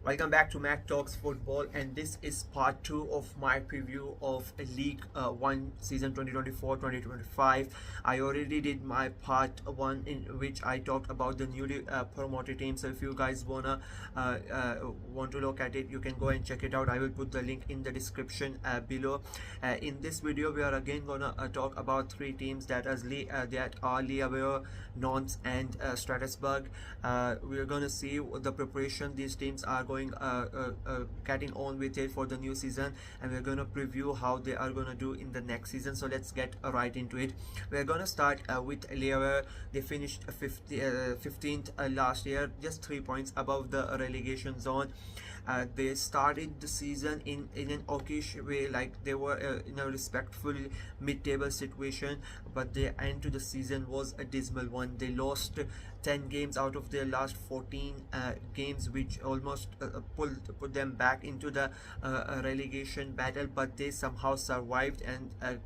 Welcome back to Mac Talks Football, and this is part 2 of my preview of League 1 season 2024-2025. I already did my part 1 in which I talked about the newly promoted teams. So if you guys uh, uh, want to look at it, you can go and check it out. I will put the link in the description below. In this video, we are again gonna talk about 3 teams that are Le Havre, Nantes and Strasburg. We are gonna see the preparation these teams are getting on with it for the new season, and we're gonna preview how they are gonna do in the next season. So let's get right into it. We're gonna start with Le Havre. They finished 15th last year, just 3 points above the relegation zone. They started the season in an okayish way, like they were in a respectful mid-table situation, but the end to the season was a dismal one. They lost 10 games out of their last 14 games, which almost put them back into the relegation battle, but they somehow survived and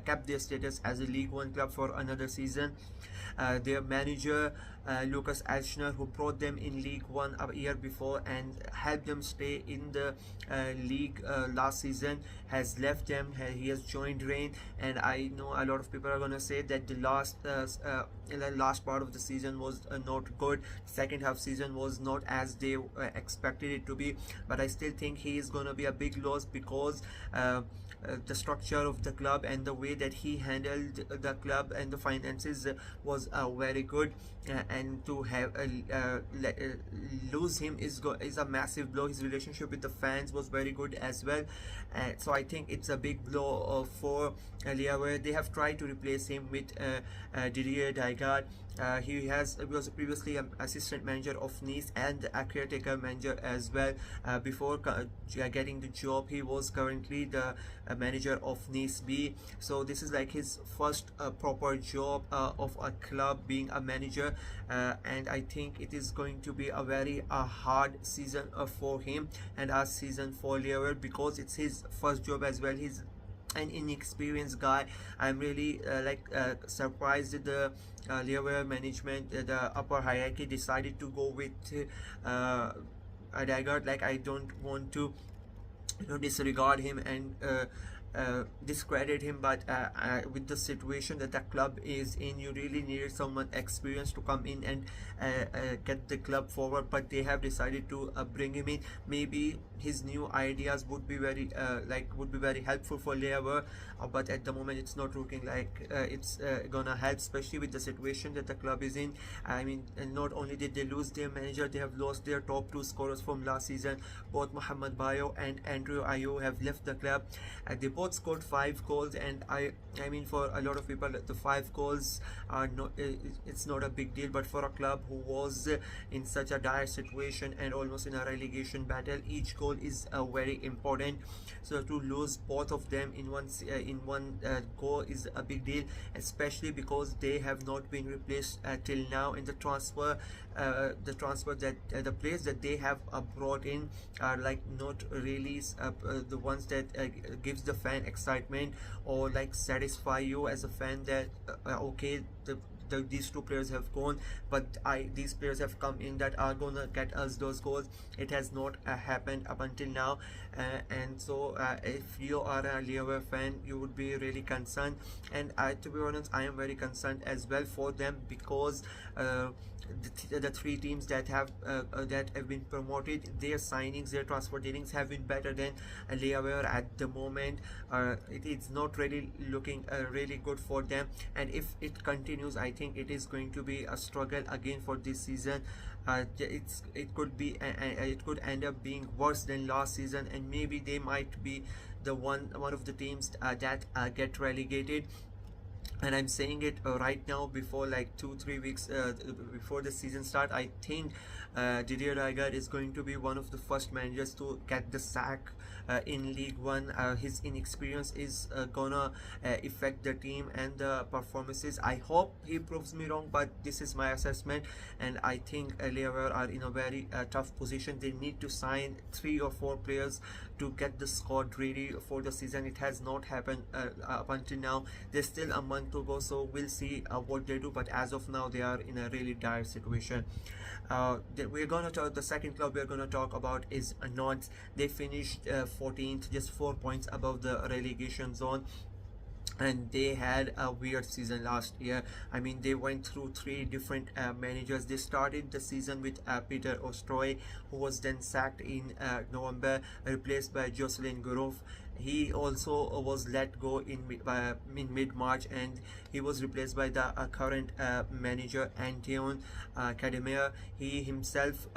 kept their status as a League One club for another season. Their manager Lucas Elshner, who brought them in League One a year before and helped them stay in the league last season, has left them. He has joined Rain, and I know a lot of people are gonna say that the last part of the season was not good. Second half season was not as they expected it to be, but I still think he is gonna be a big loss because the structure of the club and the way that he handled the club and the finances was very good, and to have lose him is a massive blow. His relationship with the fans was very good as well, so I think it's a big blow for Le Havre. They have tried to replace him with Didier Degas. He was previously an assistant manager of Nice and a caretaker manager as well. Before getting the job, he was currently the manager of Nice B. So this is like his first proper job of a club, being a manager, and I think it is going to be a very hard season for him and a season for Le Havre, because it's his first job as well. He's an inexperienced guy. I'm really surprised that the Le Havre management, the upper hierarchy, decided to go with a dagger. Like, I don't want to disregard him and discredit him, but with the situation that the club is in, you really needed someone experienced to come in and get the club forward, but they have decided to bring him in. Maybe his new ideas would be very helpful for Le Havre, but at the moment it's not looking like it's gonna help, especially with the situation that the club is in. I mean, not only did they lose their manager, they have lost their top 2 scorers from last season. Both Mohamed Bayo and Andrew Ayew have left the club. They both scored 5 goals, and I mean, for a lot of people the 5 goals are not, it's not a big deal, but for a club who was in such a dire situation and almost in a relegation battle, each goal is very important. So to lose both of them in one goal is a big deal, especially because they have not been replaced till now in the transfer. The players that they have brought in are like not really the ones that gives the fan excitement or like satisfy you as a fan that okay, these 2 players have gone, but these players have come in that are gonna get us those goals. It has not happened up until now, and so if you are a Le Havre fan, you would be really concerned, and to be honest, I am very concerned as well for them, because the 3 teams that have been promoted, their signings, their transfer dealings have been better than Le Havre at the moment. It is not really looking really good for them, and if it continues, I think it is going to be a struggle again for this season. It could end up being worse than last season, and maybe they might be the one of the teams that get relegated. And I'm saying it right now, before like 2-3 weeks before the season start. I think Didier Degas is going to be one of the first managers to get the sack in League One. His inexperience is gonna affect the team and the performances. I hope he proves me wrong, but this is my assessment, and I think Le Havre are in a very tough position. They need to sign 3 or 4 players to get the squad ready for the season. It has not happened up until now. There's still a month to go, so we'll see what they do. But as of now, they are in a really dire situation. We're gonna talk. The second club we're gonna talk about is Nantes. They finished 14th, just 4 points above the relegation zone, and they had a weird season last year. I mean, they went through three different managers. They started the season with Peter Ostroy, who was then sacked in November, replaced by Jocelyn Gourouf. He also was let go in mid-March, and he was replaced by the current manager Antoine Cademir. He himself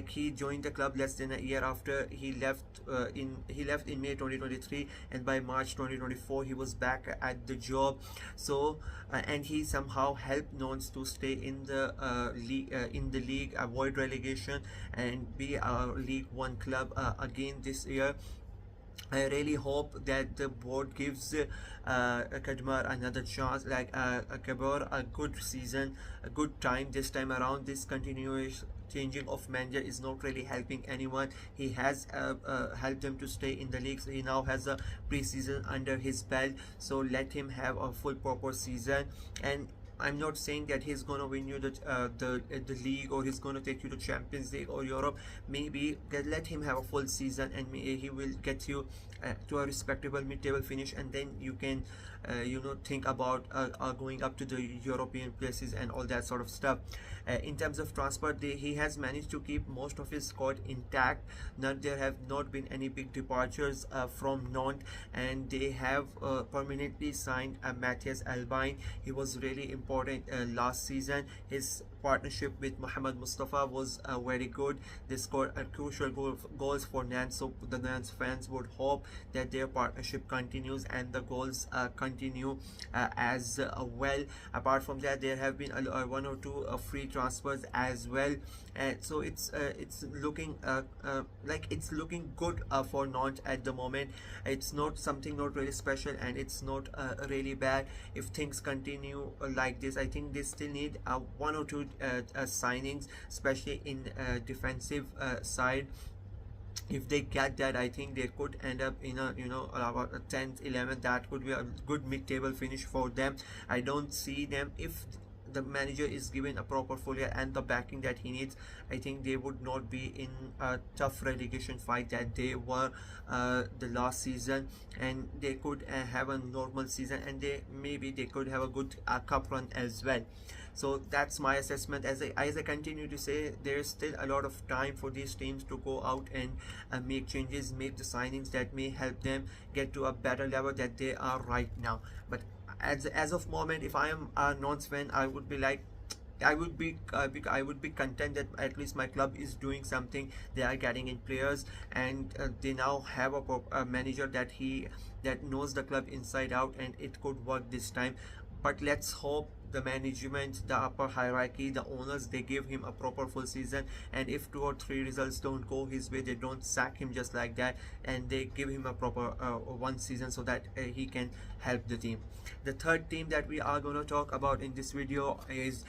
he joined the club less than a year after he left in May 2023, and by March 2024 he was back at the job. So and he somehow helped Nantes to stay in the league, avoid relegation, and be a League One club again this year. I really hope that the board gives Kadmar another chance, like Kabir a good season, a good time this time around. This continuous changing of manager is not really helping anyone. He has helped them to stay in the league. So he now has a pre-season under his belt, so let him have a full proper season. And I'm not saying that he's gonna win you the league, or he's gonna take you to Champions League or Europe. Maybe let him have a full season, and he will get you to a respectable mid-table finish, and then you can think about going up to the European places and all that sort of stuff. In terms of transfer, he has managed to keep most of his squad intact. There have not been any big departures from Nantes, and they have permanently signed Matthias Albine. He was really important last season. His partnership with Mohamed Mustafa was very good. They scored crucial goals for Nantes, so the Nantes fans would hope that their partnership continues and the goals continue as well. Apart from that, there have been one or two free transfers as well, so it's looking it's looking good for Nantes at the moment. It's not really special, and it's not really bad. If things continue like this, I think they still need one or two signings, especially in defensive side. If they get that, I think they could end up in a about a 10th 11th. That could be a good mid-table finish for them. I don't see them, if the manager is given a proper folio and the backing that he needs, I think they would not be in a tough relegation fight that they were the last season, and they could have a normal season, and maybe they could have a good cup run as well. So that's my assessment. As I continue to say, there's still a lot of time for these teams to go out and make changes, make the signings that may help them get to a better level that they are right now. But as of moment, if I am a Nantes fan, I would be like, I would be content that at least my club is doing something. They are getting in players, and they now have a manager that knows the club inside out, and it could work this time. But let's hope the management, the upper hierarchy, the owners, they give him a proper full season, and if 2 or 3 results don't go his way, they don't sack him just like that, and they give him a proper one season, so that he can help the team. The third team that we are going to talk about in this video is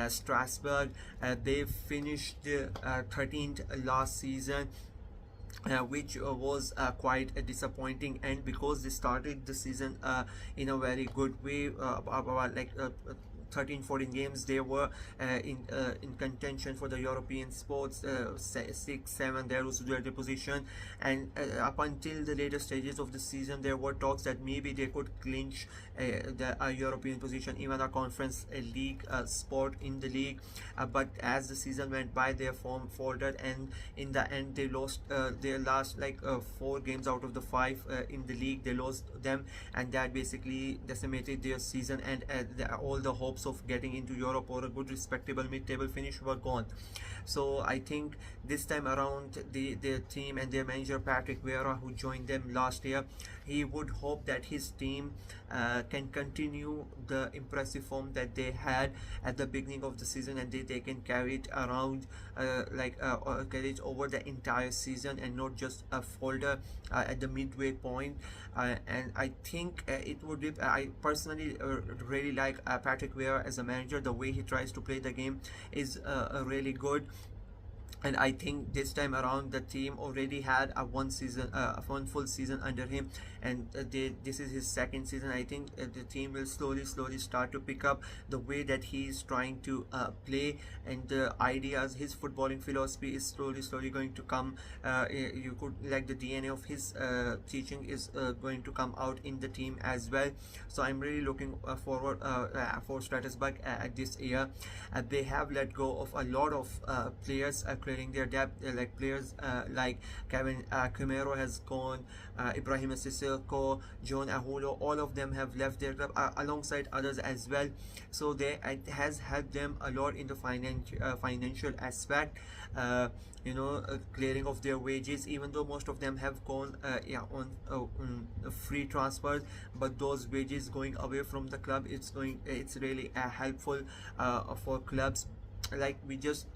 Strasburg. They finished 13th last season, which was quite a disappointing end, because they started the season in a very good way. About 13-14 games they were in contention for the European sports. 6-7 there was their position, and up until the later stages of the season there were talks that maybe they could clinch the European position, even a conference league spot in the league. But as the season went by, their form faltered, and in the end they lost their last 4 games out of the 5 in the league. They lost them, and that basically decimated their season, and all the hopes of getting into Europe or a good respectable mid-table finish were gone. So I think this time around, their team and their manager Patrick Vieira, who joined them last year, he would hope that his team can continue the impressive form that they had at the beginning of the season, and they can carry it around, carry it over the entire season, and not just a folder at the midway point. And I think it would be, I personally really like Patrick Vieira as a manager. The way he tries to play the game is really good. and I think this time around the team already had a one full season under him, and this is his second season. I think the team will slowly start to pick up the way that he is trying to play, and the ideas, his footballing philosophy is slowly going to come. You could like the DNA of his teaching is going to come out in the team as well. So I'm really looking forward for Strasbourg at this year. They have let go of a lot of players, clearing their depth, like players like Kevin Camero has gone, Ibrahim Sissoko, John Ahulo, all of them have left their club alongside others as well. So it has helped them a lot in the financial aspect. Clearing of their wages, even though most of them have gone on free transfers, but those wages going away from the club, it's really helpful for clubs. Like we just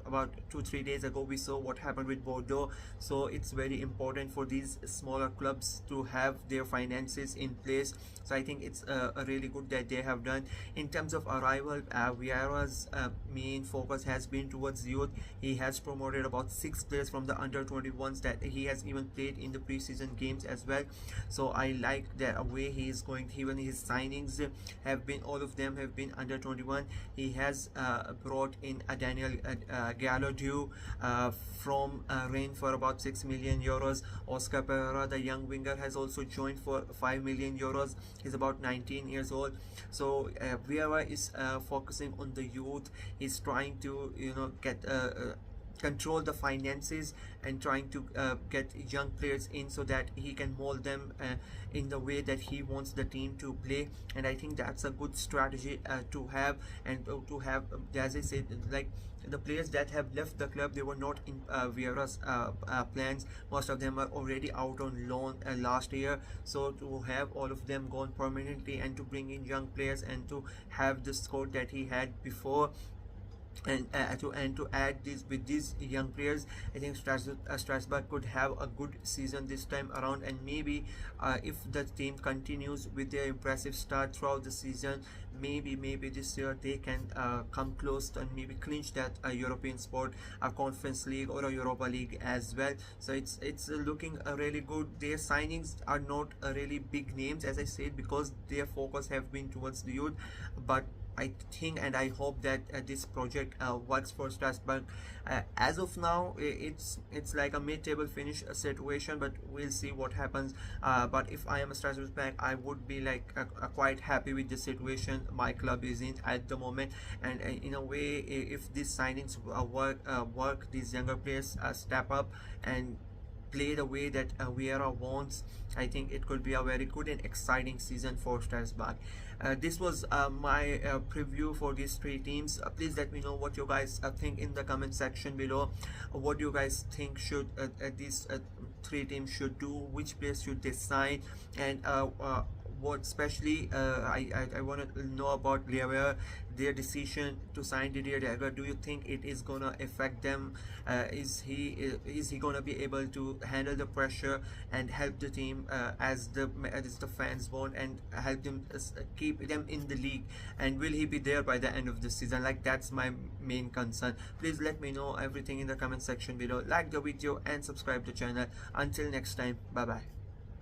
about 2-3 days ago we saw what happened with Bordeaux. So it's very important for these smaller clubs to have their finances in place. So I think it's really good that they have done. In terms of arrival, Vieira's main focus has been towards youth. He has promoted about 6 players from the under 21s that he has even played in the preseason games as well. So I like the way he is going. Even his signings have been, all of them have been under 21. He has brought in a Daniel Gallardo from Rennes for about 6 million euros. Oscar Pereira, the young winger, has also joined for 5 million euros. He's about 19 years old. So Vieira is focusing on the youth. He's trying to get control the finances and trying to get young players in so that he can mold them in the way that he wants the team to play. And I think that's a good strategy to have, and to have, as I said, like the players that have left the club, they were not in Vieira's plans. Most of them are already out on loan last year. So to have all of them gone permanently and to bring in young players and to have the squad that he had before, and to add this with these young players, I think Strasbourg could have a good season this time around. And maybe if the team continues with their impressive start throughout the season, maybe this year they can come close to and maybe clinch that European spot, a Conference League or a Europa League as well. So it's looking really good. Their signings are not really big names, as I said, because their focus have been towards the youth, but I think and I hope that this project works for Strasbourg. As of now, it's like a mid-table finish situation, but we'll see what happens. But if I am a Strasbourg fan, I would be like quite happy with the situation my club is in at the moment. And in a way, if these signings work, these younger players step up and play the way that Vieira wants, I think it could be a very good and exciting season for Strasbourg. This was my preview for these 3 teams. Please let me know what you guys think in the comment section below. What do you guys think should these 3 teams should do? Which players should they sign? And what especially I want to know about Lièvre, their decision to sign Didier Degas. Do you think it is gonna affect them? Is he gonna be able to handle the pressure and help the team as the fans want, and help them keep them in the league? And will he be there by the end of the season? Like, that's my main concern. Please let me know everything in the comment section below. Like the video and subscribe to the channel. Until next time, bye bye.